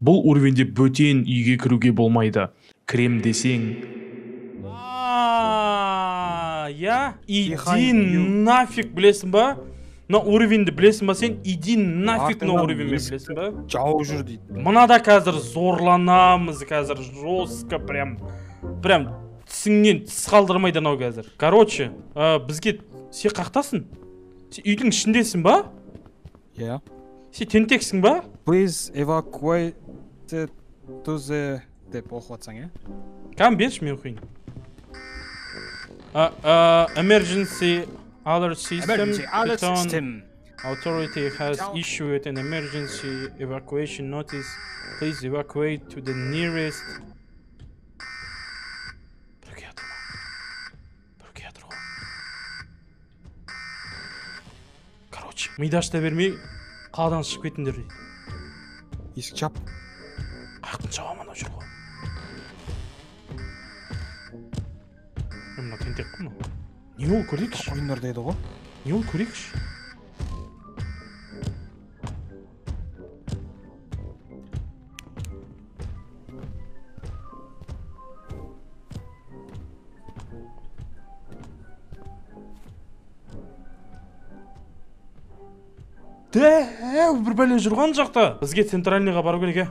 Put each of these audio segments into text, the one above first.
Бұл уровенде бөтен үйге кіруге болмайды. Крем десең. Я? Иди нафиг, білесің ба? На уровенді білесің ба сен? Иди нафиг на уровенді білесің ба? Жау жүр дейді. Мынада қазір зорланамыз, қазір жестко прям тісіңнен тіс қалдырмайды анау қазір. Короче, бізге сен қақтасың? Сен үйдің ішіндесің ба? Иә. Сен тентексің ба? Please evacuate to the деп оқып атсаң, е? Кәм берші мен оқиын. Emergency alert system. Authority has issued an emergency evacuation notice. Please evacuate to the nearest. Короче, мидаштаа бермей қаладан шығып кетіңдер дейді. Есік жап. Қаяқтан жабамын ау жүр ғой. Мына тентек қой мынау. Не ол көрейікші? Ойындар дейді ғой. Не ол көрейікші? Бір бәле жүрған жақта. Бізге центральныйға бару керек, е?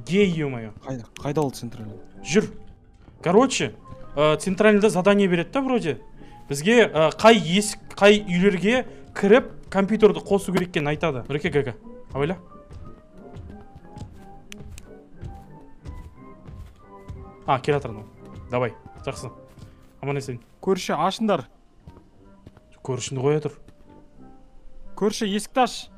Гей, ё-моё. Қайда ол центральный? Жүр. Короче, центральныйда задание береді да вроде. Бізге қай үйлерге кіріп компьютерді қосу керек екенін айтады. Нұреке, гаga. Абайла. Келатыр анау. Давай, жақсы. Аман есен. Көрші, ашыңдар. Көршіңді қоя тұр. Көрші, есікті аш.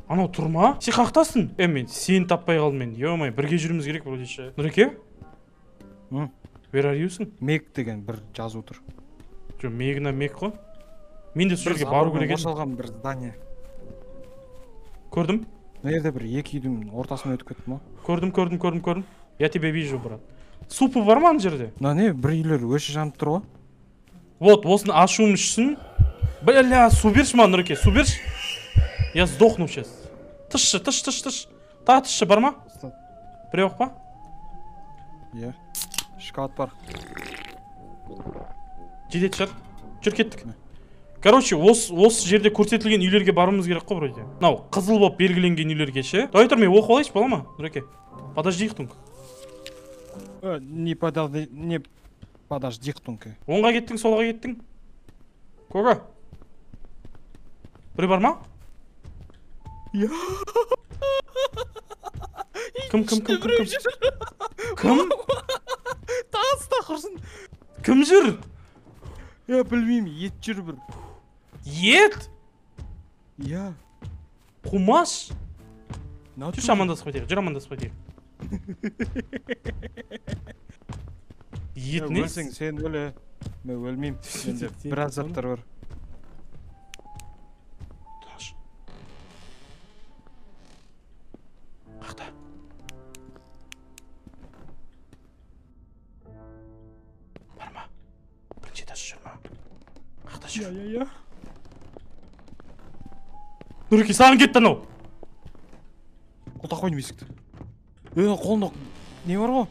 Анау тұр ма? Сен қақтасың? Мен сені таппай қалдым мен. Ё-май, бірге жүруіміз керек вроде ше. Нұреке? Where are you? Мек деген бір жазу тұр. Жо, мегіна мек қой. Мен де сол жерге бару керек едім. Қосылған бір здание. Көрдім? Мына жерде бір екі үйдің ортасынан өтіп кетті ма? Көрдім. Я тебя вижу, брат. Супы бар ма ана жерде? Мына не, бір үйлер өші жанып тұр ғой. Вот, осыны ашуым үшін. Бля, су берші ма, Нұреке, су берші. Я сдохну сейчас. Тышшы. Тағы тышшы бар ма? Біреу па? Иә. Шкаут бар. Жетет шығар. Жүр кеттік. Короче, осы жерде көрсетілген үйлерге баруымыз керек қой вроде. Мынау қызыл болып белгіленген үйлерге ше. Давай тұр, мен оқып алайыншы, бола ма, Нұреке? Подожди ихтунг. Не подожди ихтунг. Оңға кеттің, солға кеттің. Кога? Біреу бар ма? Иә. Кім? Тағыста құрсын. Кім жүр? Я білмеймін, ет жүр бір. Ет? Иә. Қумаш? Жүр амандасып қайтайық. Ет не? Өлсең, сен өле. Мен өлмеймін. Менде біраз заттар бар. Тұнаш. Қақта. Бар ма? Бірінші этаж жүр ма? Қақта жүр. Иә. Нұреке, саған кетті анау. Құлтақ қойдым есікті. Қолында не бар ғой?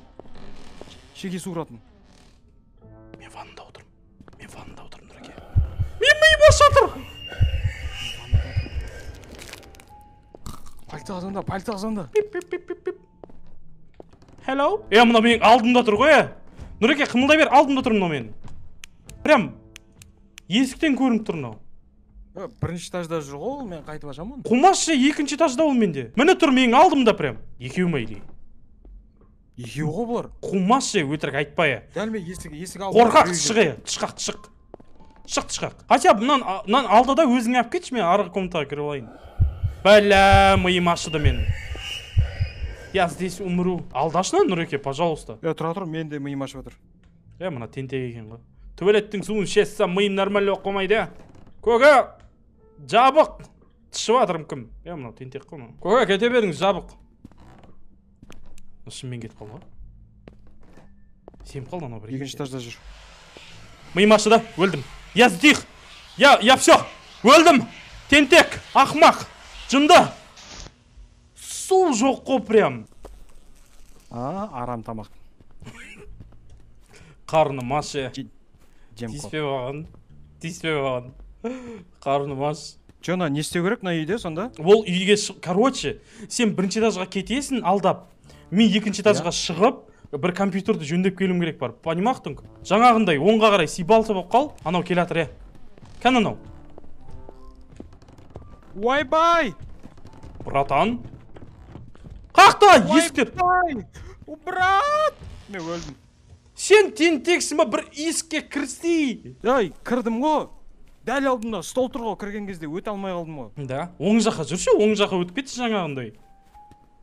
Шеге су ұратын. Мен ваннада отырмын, Нұреке. Мен миым аш жатыр. Полиция звонда. Hello? Мына менің алдымда тұр ғой, Нұреке, қымылдай бер, алдымда тұр мына мен. Прям есіктен көрініп тұр мынау. Бірінші этажда жүр ғой, мен қайтып ашамын. Қумашы, екінші этажда ол менде. Міне тұр менің алдымда прям. Екеу ма или? Екеу ғой бұлар. Қумашы, өтірік айтпай. Дәл мен есік алып. Қорқақ, шық. Хотя мынан алдыда өзің алып кетші, мен арғы комнатаға кіріп алайын. Бәлә, миым ашыды мен. Я здесь умру. Алдашына, Нұреке, пожалуйста. Тұра, мен де миым ашып отыр. Мына тентек екен ғой. Туалеттің суын ішесем, миым нормально болып қоймайды. Көке, жабық. Тышып атырым кім? Мына тентек қой мынау. Көке, кете беріңіз, жабық. Шынымен кетіп қалды ғой. Сеніп қалды анау бір. Екінші этажда жүр. Миым ашыды, өлдім. Я сдих. Я все. Өлдім. Тентек, ақмақ, жынды. су жоқ қой прям. Арам тамақ. Қарным аш. Жем Тиіспе баған. Тиіспе баған. Қарным аш. Жона не істеу керек мына үйде сонда? Ол үйге короче, сен бірінші этажға кетесің алдап. Мен екінші этажға шығып, бір компьютерді жөндеп келуім керек бар. Понимақтың? Жаңағындай оңға қарай сибалты болып қал. Анау келатыр, Кән анау? Уайбай! Братан. Қақта, есіктер. Брат! Мен өлдім. Сен тентексің ба, бір есікке кірсей. Ай, кірдім ғой. Дәл алдымда стол тұр ғой, кірген кезде өте алмай қалдым ғой. Да, оң жаққа жүрші, оң жаққа өтіп кетші жаңағындай.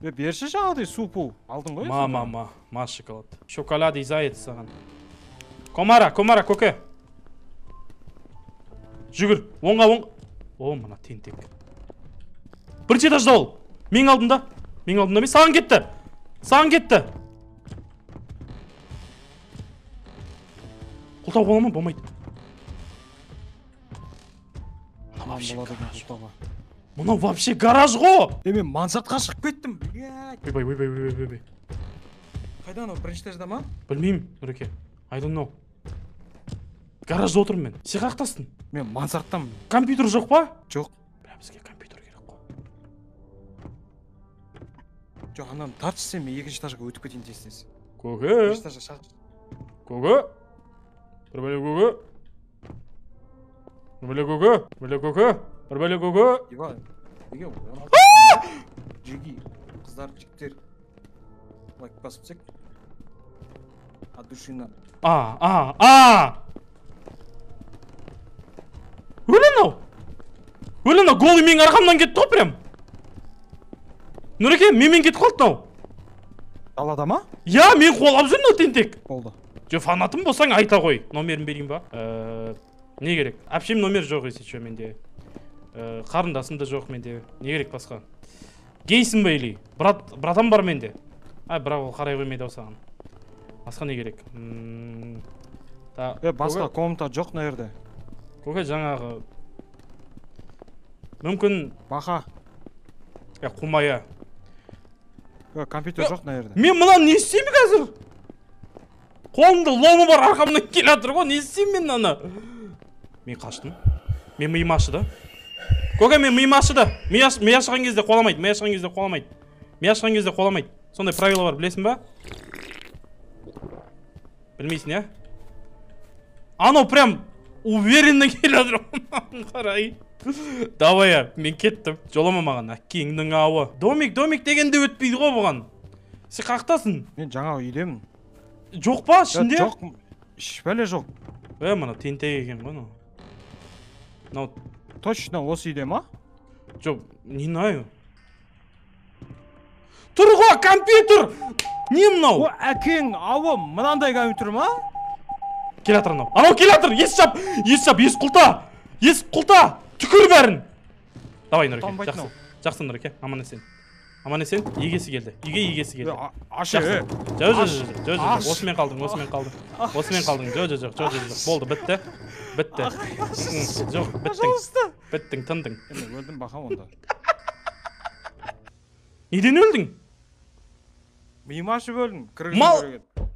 Берші жаңағыдай су-пу. Алдың ғой? Ма шоколад. Шоколад и заяц саған. Комара, көке. Жүгір, оңға. О, мына тентек. Бірінші этажда ол. Мен алдымда мен. Саған кетті. Құлтау бола ма? Болмайды. Мынау вообще гараж ғой. Мен мансатқа шығып кеттім. Ойбай. Қайда анау, бірінші этажда ма? Білмеймін, Нұреке. I don't know. Гаражда отырмын мен. Сен қақтасың? Мен мансаттам. Компьютер жоқ па? Жоқ. Бізге компьютер керек қой. Жоқ, ананы тартшы сен, мен екінші этажға өтіп кетейін тез. Көке. Екінші этажға шақ. Көке. Бір бәле көке. Ива, неге 16 жеги, қыздар, жігіттер. Лайк басып сек. От душина. Өлі анау, голый менің арқамнан кетті ғой прям. Нұреке, мен кетіп қалды нау. Далада ма? Я, мен қолап жүрін тентек. Болды. Фанатым болсаң айта қой. Номерін берейін ба? Не керек? Әпшем номер жоқ есе чо менде. Қарындасым да жоқ менде. Не керек басқа? Гейсің ба или? Братам бар менде. Бірақ ол қарай қоймайды саған. Басқа не керек? Басқа комната жоқ мына жерде. Көке жаңағы мүмкін Баха. Қумая. Компьютер жоқ мына жерде. Мен мынаны не істеймін қазір? Қолымда ломы бар, арқамнан келатыр ғой, не істеймін мен аны? Мен қаштым. Мен миым ашыды. Көке, мен миым ашыды. Ми ашқан кезде қоламайды. Сондай правила бар, білесің ба? Білмейсің, я? Анау прям уверенно келатыр. Қарай. Давай, мен кеттім. Жолама маған, әккеңнің ауы. Домик дегенде өтпейді ғой бұған. Сен қақтасың? Мен жаңа үйдемін. Жоқ па, ішінде? Жоқ, ешбәле жоқ. Мына тентек екен ғой. Точно осы үйде ма? Жоқ, не знаю. Тұр ғой, компьютер! Не мынау? Әкең ауы, мынандай компьютер ма? Келатыр анау. Анау келатыр, ес жап, ес құлта, түкір бәрін. Давай, Нұреке, жақсы Нұреке, аман есен, егесі келді, үйге. Ашы, Жоқ, осымен қалдың, жоқ, болды, бітті. Жоқ, біттің, тындың. Өлдім бақа онда. Неден өлдің? Миым ашып өлдім,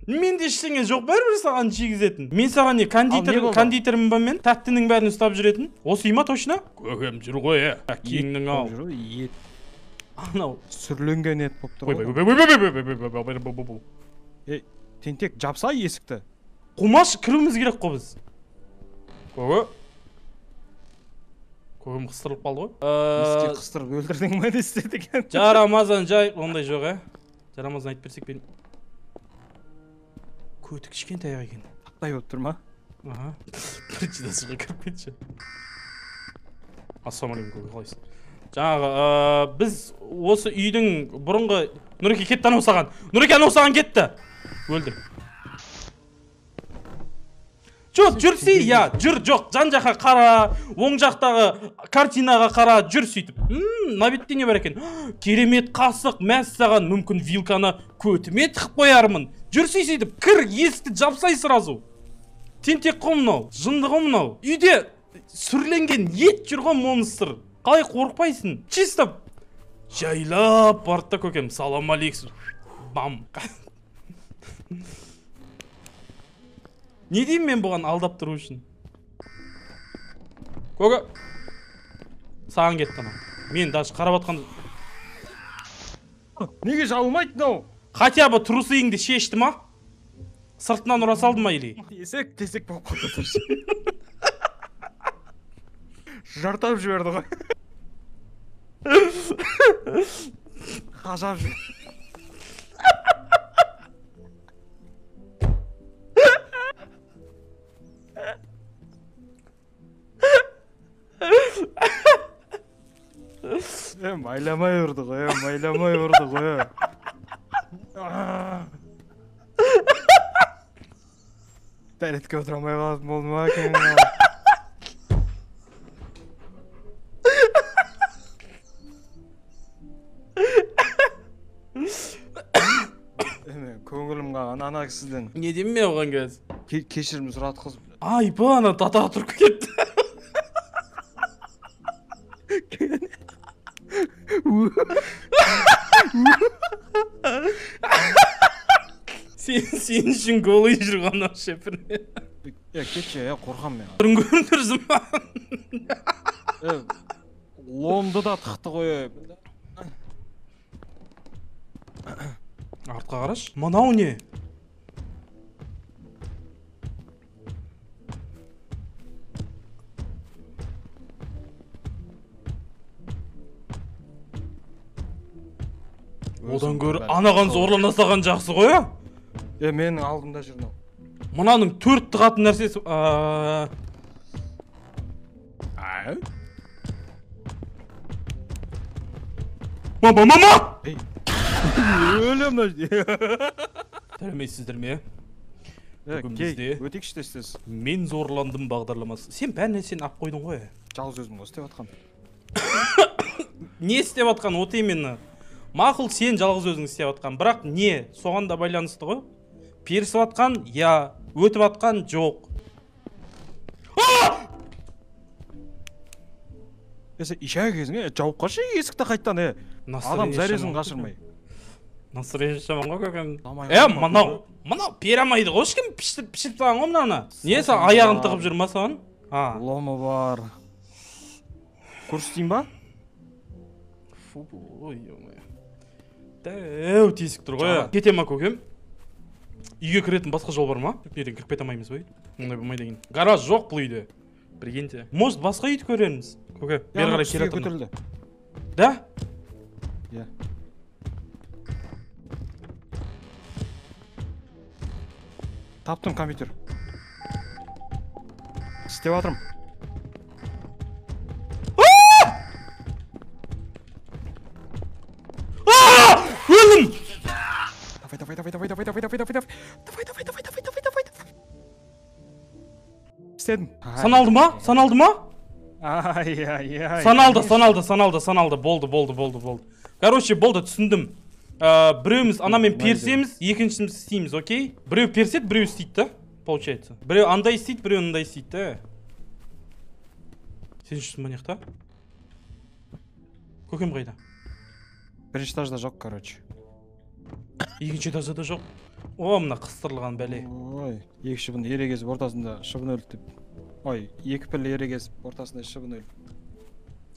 Менде ештеңе жоқ, бәрібір саған жегізетін. Мен саған не, кондитермін ба мен? Тәттінің бәрін ұстап жүретін. Осы ма точно? Көкем жүр ғой, әкеңнің ау. Ет. Анау. Сүрленген ет болып тұр. Тентек, жапса есікті. Құмаш кіруіміз керек қой біз. Көкем қыстырылып қалды ғой. Еске қыстырып өлдірдің ма дестеді екен. Жарамазан жай, ондай жоқ, Жарамазан айтып берсек берейін. Көті кішкентай екен. Таптай болып тұр ма? Бірінші дасыға кіріп кетші. Ассалаумағалейкум көке, қалайсың? Жаңағы, біз осы үйдің бұрынғы... Нұреке кетті анау саған. Нұреке анау саған кетті. Өлді. Жоқ, жүрсей, жүр, жоқ. Жан жаққа қара, оң жақтағы картинаға қара, жүр сөйтіп. На бетте не бар екен? Керемет қасық, мәссаған, мүмкін вилканы көтіме тіқіп қоярмын. Жүрсей сөйтіп, кір, есікті жапсай сразу. Тентек қой мынау, жынды қой мынау. Үйде сүрленген ет жүр ғой монстр. Қалай қорықпайсың? Чисто Жайлап барды да көкем, салам алейкум. Бам. Не деймін мен бұған алдап тұру үшін? Көке. Саған кетті ана. Мен даже қарап атқан... Неге жабылмайды мынау? Хотя бы трусыңды шешті ма? Сыртынан ұра салды ма или? Есек тесек болып қалды тұршы. Жартап жіберді ғой. Қажап жіберді. Майламай ұрды ғой, майламай ұрды ғой. Дәретке отырамай қалып болды ма екен? Көңілім қалған ана кісіден Не деймін мен оған қазір? кешірім сұратқызып. Ай, бұл ана татаға тұрып кетті. Сен үшін голый жүрген вообще бір. Кетші, қорқам мен. Түрін көріндірсің ба? Ломды да тықты ғой. Артқа қараш. Мынау не? Одан көрі анаған зорлана салған жақсы ғой, а? Менің алдымда жүр мынау. Мынаның 4 тығатын нәрсесі... Мама! Өлем өз. Тәрмейсіздер ме? Кей, өтекші тестес. Мен зорландым бағдарламасы. Сен бәр нәрсені ап қойдың ғой. Жалғыз өзім ғой істеп атқан. Не істеп атқан, от именно. Мақұл сен жалғыз өзің істеп атқан. Бірақ не? Соған да байланысты ғой. Перісіп атқан, я. Өтіп атқан, жоқ. Ишәй кезіңе жауып қашы есікті қайттан, адам зәресін қашырмай. Насырен шаман ғой көкем. Мынау перамайды ғой, ешкім пішіп таған ғой мынаны. Несі аяғын тығып жүр ма соған? Ломы бар. Көрсетейін ба? Ой, дәу тесік тұр ғой. Кете ма көкем? Үйге кіретін басқа жол бар ма? Неден кіріп кете алмаймыз бай? Ондай болмайды екен. Гараж жоқ бұл үйде. Прикиньте. Может басқа үйді көрерміз? Көке, бері қарай келе жатырмын. Да? Иә. Таптым компьютер. Істеп атырым. Өлім! Істедім. Саналды ма? Саналды ма? Ай. Саналды. Болды. Короче, болды, түсіндім. Біреуіміз анамен персеміз, екіншіміз істейміз, окей? Біреу персет, біреу істейді, да? Получается. Біреу андай істейді, біреу андай істейді, да? Сен үшін манияқта? Көкем қайда? Бірінші этажда жоқ, короче. Екінші этажда да жоқ. О, мына қыстырылған бәле. Ой, екі шыбын ерегесіп ортасында шыбын өлді деп. Ой, екі піл ерегесіп ортасында шыбын өлді.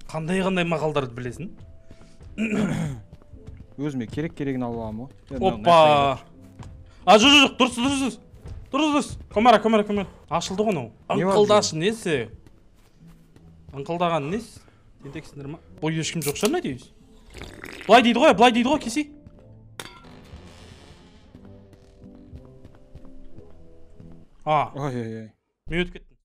Қандай мақалдарды білесің? Өзіме керек-керегін алып аламын ғой. Опа! Жоқ, дұрыс. Көмара. Ашылды ғой мынау. Ыңқылдашы несі? Ыңқылдаған несі? Тентексіңдер ма? Бұл ешкім жоқ шығар, надеюсь. Былай дейді ғой, кесей. Ой. Мен өтіп кеттім.